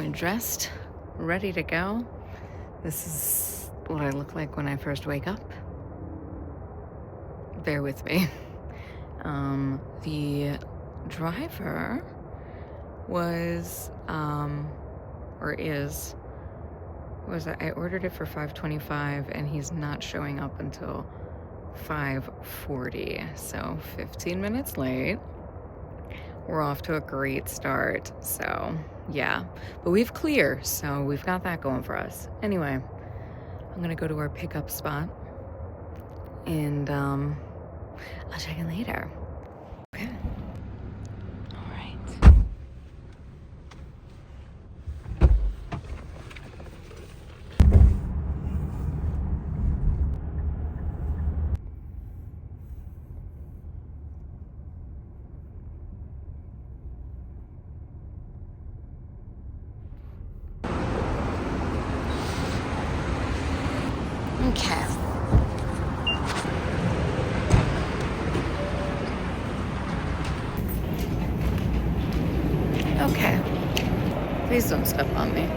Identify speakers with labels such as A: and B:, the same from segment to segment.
A: We're dressed, ready to go. This is what I look like when I first wake up. Bear with me. The driver was, or is, was I ordered it for 5:25 and he's not showing up until 5:40, so 15 minutes late. We're off to a great start, so yeah. But we've clear, so we've got that going for us. Anyway, I'm gonna go to our pickup spot and I'll check in later. Okay. All right. Okay. Okay. Please don't step on me.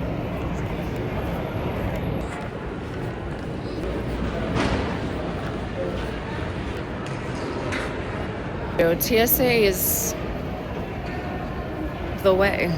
A: Yo, TSA is the way.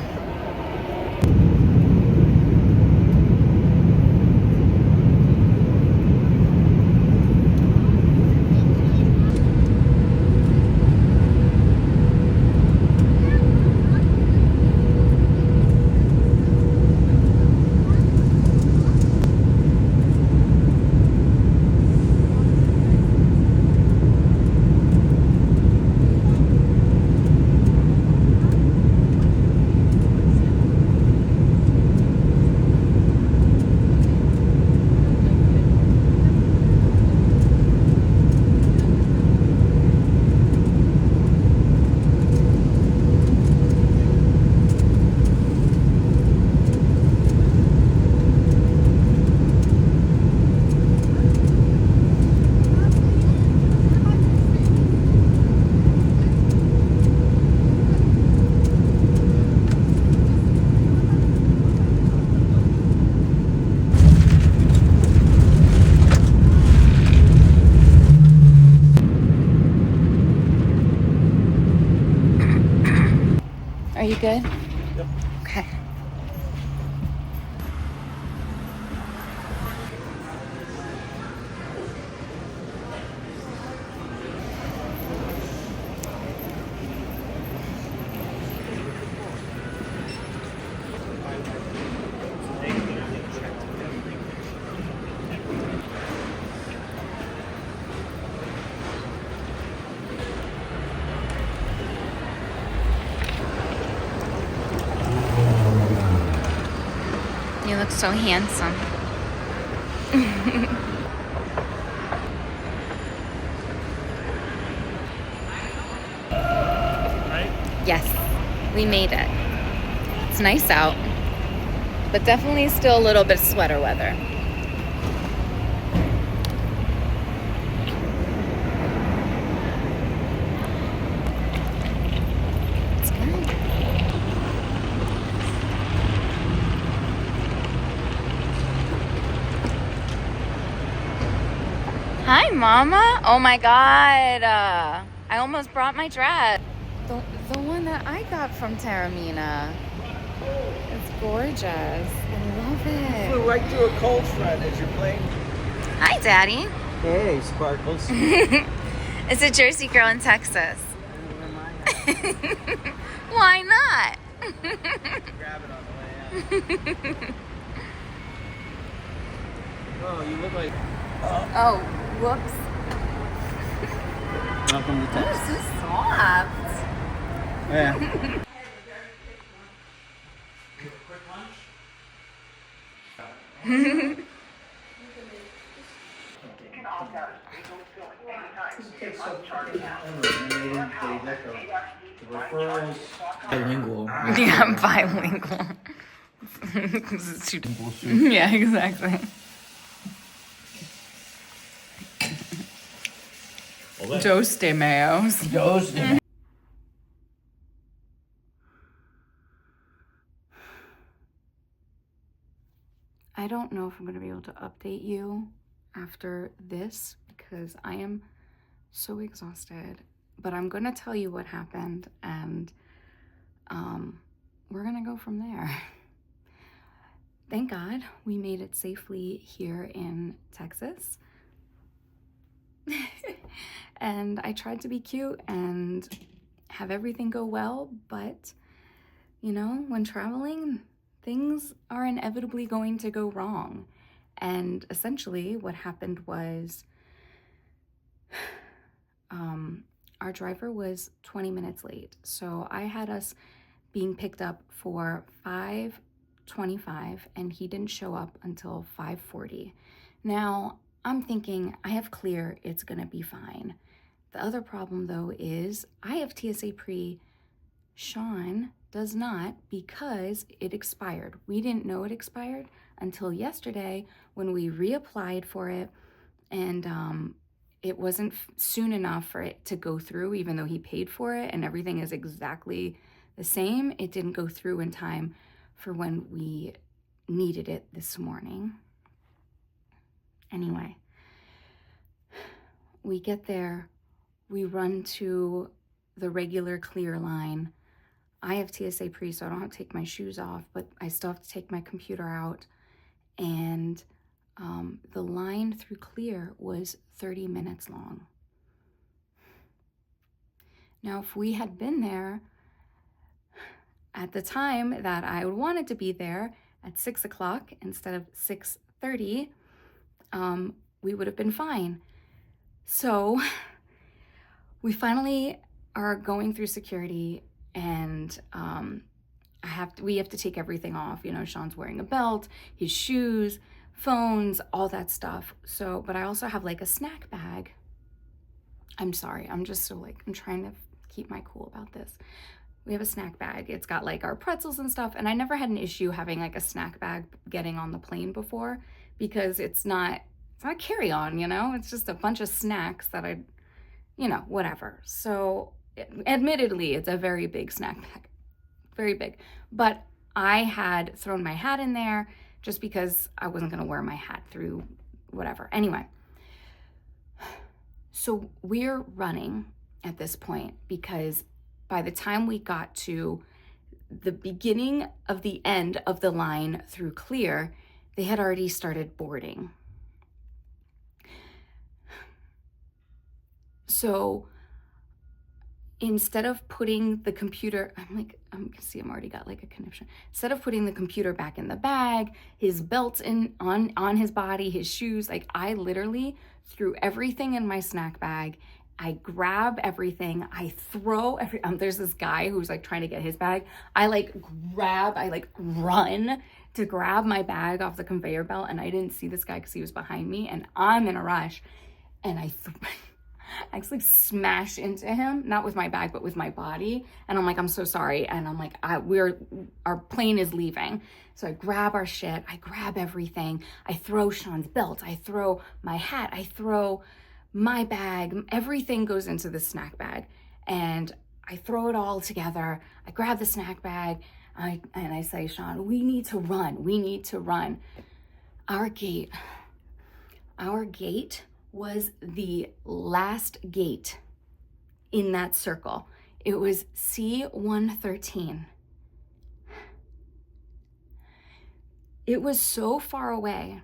A: Are you good?
B: Yep.
A: Okay. You look so handsome.
B: Right?
A: Yes, we made it. It's nice out, but definitely still a little bit sweater weather. It's good. Hi, Mama. Oh my God. I almost brought my dress. The one that I got from Taramina. It's gorgeous. I love
B: Flew
A: it.
B: right through a cold front as you're playing.
A: Hi, Daddy.
B: Hey, Sparkles.
A: It's a Jersey girl in Texas. Why not?
B: Grab it on the way out. Oh, you look like.
A: Oh, whoops.
B: Welcome to
A: Oh,
B: Texas.
A: so soft.
B: Yeah. Bilingual.
A: Yeah, I'm bilingual. 'Cause it's too- yeah, exactly. Dos de Mayos.
B: Those.
A: don't know if I'm going to be able to update you after this because I am so exhausted, but I'm going to tell you what happened, and we're going to go from there. Thank God we made it safely here in Texas. And I tried to be cute and have everything go well, but you know, when traveling, things are inevitably going to go wrong. And essentially what happened was our driver was 20 minutes late. So I had us being picked up for 5:25 and he didn't show up until 5:40. Now I'm thinking I have Clear, it's gonna be fine. The other problem though is I have TSA Pre, Sean does not, because it expired. We didn't know it expired until yesterday when we reapplied for it, and it wasn't soon enough for it to go through, even though he paid for it and everything is exactly the same. It didn't go through in time for when we needed it this morning. Anyway, we get there, we run to the regular Clear line. I have TSA Pre, so I don't have to take my shoes off, but I still have to take my computer out. And the line through Clear was 30 minutes long. Now, if we had been there at the time that I wanted to be there at 6 o'clock instead of 6:30, we would have been fine. So we finally are going through security, and we have to take everything off. You know, Sean's wearing a belt, his shoes, phones, all that stuff. So, but I also have like a snack bag. I'm sorry, I'm just so like, I'm trying to keep my cool about this. We have a snack bag. It's got like our pretzels and stuff, and I never had an issue having like a snack bag getting on the plane before because it's not carry-on, you know? It's just a bunch of snacks that whatever. So admittedly, it's a very big snack bag, very big. But I had thrown my hat in there just because I wasn't gonna wear my hat through whatever. Anyway, so we're running at this point because by the time we got to the beginning of the end of the line through Clear, they had already started boarding. So instead of putting the computer, I'm already got like a connection. Instead of putting the computer back in the bag, his belt's on his body, his shoes, like I literally threw everything in my snack bag. I grab everything, I throw there's this guy who's like trying to get his bag. I run to grab my bag off the conveyor belt, and I didn't see this guy because he was behind me, and I'm in a rush, and I actually smashed into him, not with my bag, but with my body. And I'm like, I'm so sorry. And I'm like, our plane is leaving. So I grab our shit, I grab everything. I throw Sean's belt, I throw my hat, I throw my bag, everything goes into the snack bag. And I throw it all together. I grab the snack bag, and I say, Sean, we need to run. Our gate was the last gate in that circle. It was C113. It was so far away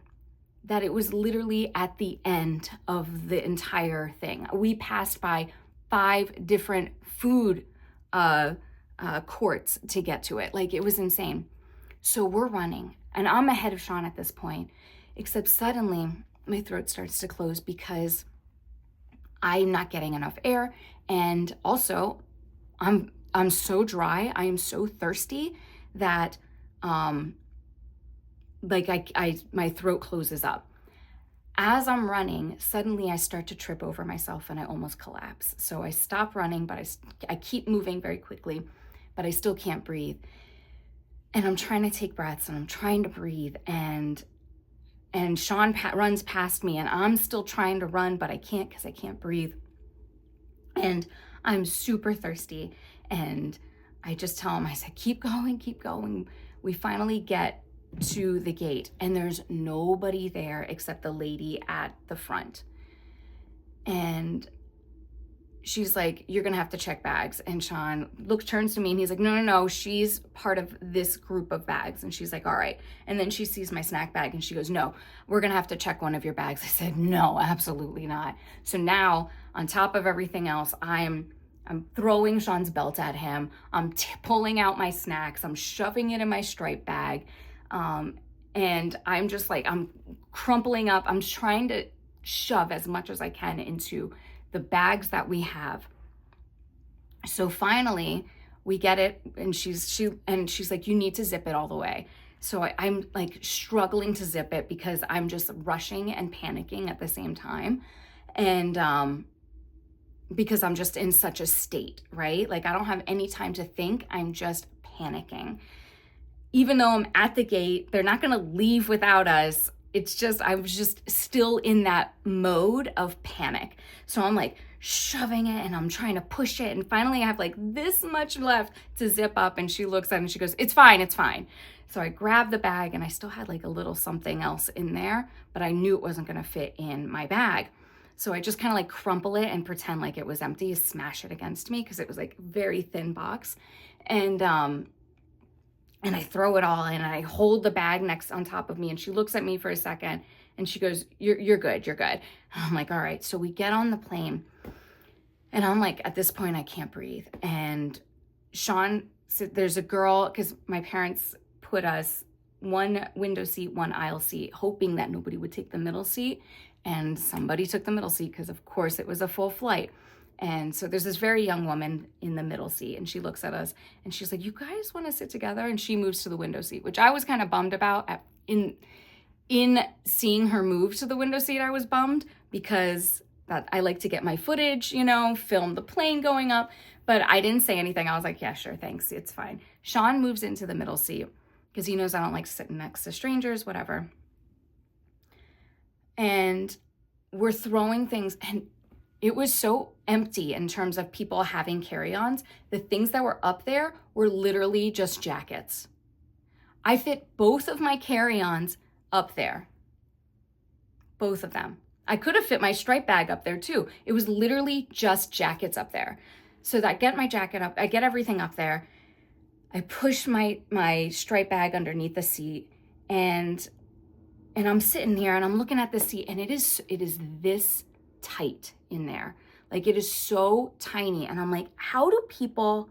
A: that it was literally at the end of the entire thing. We passed by 5 different food courts to get to it. Like, it was insane. So we're running, and I'm ahead of Sean at this point, except suddenly my throat starts to close because I'm not getting enough air, and also I'm so dry, I am so thirsty that my throat closes up. As I'm running, suddenly I start to trip over myself and I almost collapse. So I stop running, but I keep moving very quickly, but I still can't breathe. And I'm trying to take breaths and I'm trying to breathe, and Sean runs past me, and I'm still trying to run, but I can't because I can't breathe. And I'm super thirsty, and I just tell him, I said, keep going. We finally get
C: to the gate, and there's nobody there except the lady at the front. And she's like, you're gonna have to check bags. And Sean turns to me and he's like, no, she's part of this group of bags. And she's like, all right. And then she sees my snack bag and she goes, no, we're gonna have to check one of your bags. I said, no, absolutely not. So now, on top of everything else, I'm throwing Sean's belt at him. I'm pulling out my snacks. I'm shoving it in my stripe bag. And I'm just like, I'm crumpling up. I'm trying to shove as much as I can into the bags that we have. So finally we get it, and she's like, you need to zip it all the way. So I'm like struggling to zip it because I'm just rushing and panicking at the same time. And because I'm just in such a state, right? Like I don't have any time to think. I'm just panicking. Even though I'm at the gate, they're not gonna leave without us. It's just, I was just still in that mode of panic. So I'm like shoving it and I'm trying to push it. And finally I have like this much left to zip up. And she looks at it and she goes, it's fine. So I grabbed the bag and I still had like a little something else in there, but I knew it wasn't gonna fit in my bag. So I just kind of like crumple it and pretend like it was empty, smash it against me because it was like very thin box. And I throw it all in and I hold the bag next on top of me, and she looks at me for a second and she goes, you're good. And I'm like, all right. So we get on the plane and I'm like, at this point I can't breathe. And Sean, so there's a girl, because my parents put us one window seat, one aisle seat, hoping that nobody would take the middle seat. And somebody took the middle seat because of course it was a full flight. And so there's this very young woman in the middle seat, and she looks at us and she's like, you guys want to sit together? And she moves to the window seat, which I was kind of bummed about. In seeing her move to the window seat, I was bummed because that I like to get my footage, film the plane going up, but I didn't say anything. I was like, yeah, sure, thanks, it's fine. Sean moves into the middle seat because he knows I don't like sitting next to strangers, whatever. And we're throwing things, and it was so empty in terms of people having carry-ons. The things that were up there were literally just jackets. I fit both of my carry-ons up there. Both of them. I could have fit my stripe bag up there too. It was literally just jackets up there. So that I get my jacket up, I get everything up there. I push my stripe bag underneath the seat, and I'm sitting here and I'm looking at the seat, and it is this tight in there. Like it is so tiny. And I'm like, how do people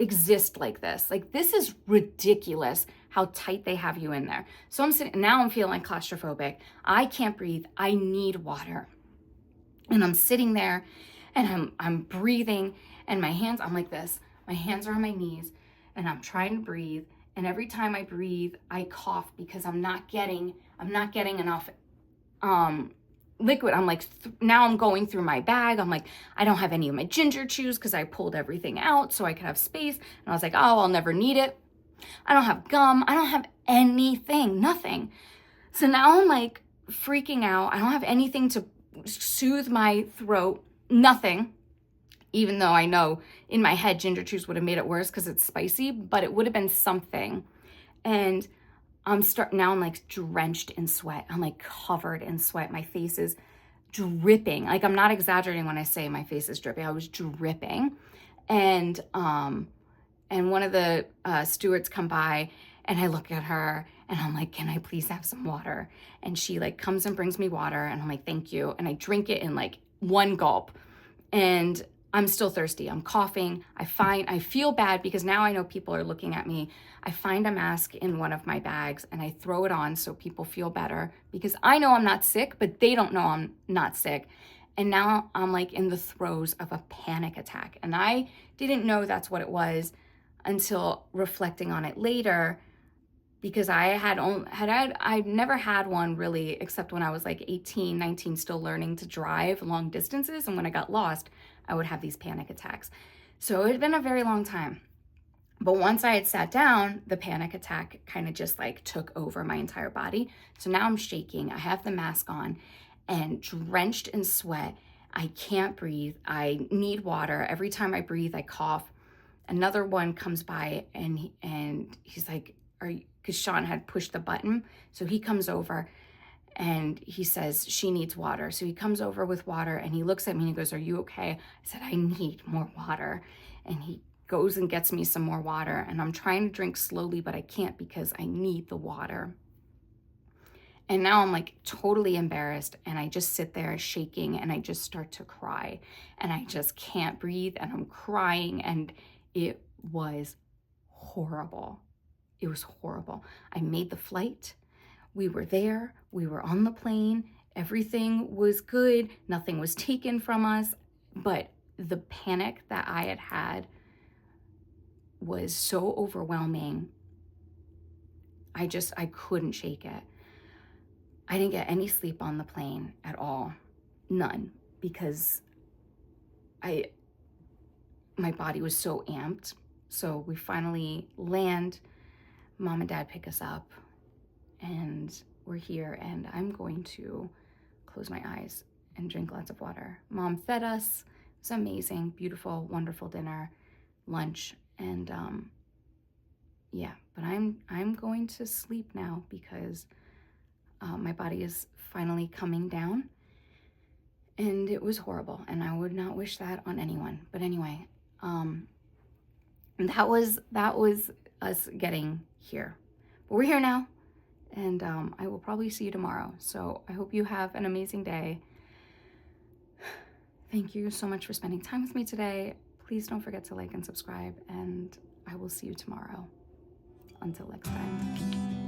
C: exist like this? Like this is ridiculous how tight they have you in there. So I'm sitting, now I'm feeling claustrophobic. I can't breathe. I need water. And I'm sitting there and I'm breathing, and my hands, I'm like this. My hands are on my knees and I'm trying to breathe. And every time I breathe, I cough because I'm not getting enough liquid. I'm like, now I'm going through my bag. I'm like, I don't have any of my ginger chews because I pulled everything out so I could have space. And I was like, oh, I'll never need it. I don't have gum. I don't have anything, nothing. So now I'm like freaking out. I don't have anything to soothe my throat, nothing. Even though I know in my head ginger chews would have made it worse because it's spicy, but it would have been something. And now I'm like drenched in sweat. I'm like covered in sweat. My face is dripping. Like I'm not exaggerating when I say my face is dripping. I was dripping. And one of the stewards come by, and I look at her and I'm like, can I please have some water? And she like comes and brings me water, and I'm like, thank you. And I drink it in like one gulp, and I'm still thirsty. I'm coughing. I feel bad because now I know people are looking at me. I find a mask in one of my bags and I throw it on so people feel better, because I know I'm not sick, but they don't know I'm not sick. And now I'm like in the throes of a panic attack. And I didn't know that's what it was until reflecting on it later, because I'd never had one really, except when I was like 18, 19, still learning to drive long distances. And when I got lost, I would have these panic attacks. So it had been a very long time. But once I had sat down, the panic attack kind of just like took over my entire body. So now I'm shaking. I have the mask on and drenched in sweat. I can't breathe. I need water. Every time I breathe, I cough. Another one comes by and he's like, because Sean had pushed the button. So he comes over and he says, she needs water. So he comes over with water and he looks at me and he goes, are you okay? I said, I need more water. And he goes and gets me some more water. And I'm trying to drink slowly, but I can't because I need the water. And now I'm like totally embarrassed. And I just sit there shaking and I just start to cry. And I just can't breathe and I'm crying. And it was horrible. It was horrible. I made the flight. We were there. We were on the plane. Everything was good. Nothing was taken from us. But the panic that I had had was so overwhelming. I couldn't shake it. I didn't get any sleep on the plane at all. None. Because my body was so amped. So we finally land. Mom and Dad pick us up. And we're here, and I'm going to close my eyes and drink lots of water. Mom fed us. It was amazing, beautiful, wonderful dinner, lunch, and yeah. But I'm going to sleep now because my body is finally coming down, and it was horrible, and I would not wish that on anyone. But anyway, that was us getting here. But we're here now. And I will probably see you tomorrow. So I hope you have an amazing day. Thank you so much for spending time with me today. Please don't forget to like and subscribe. And I will see you tomorrow. Until next time.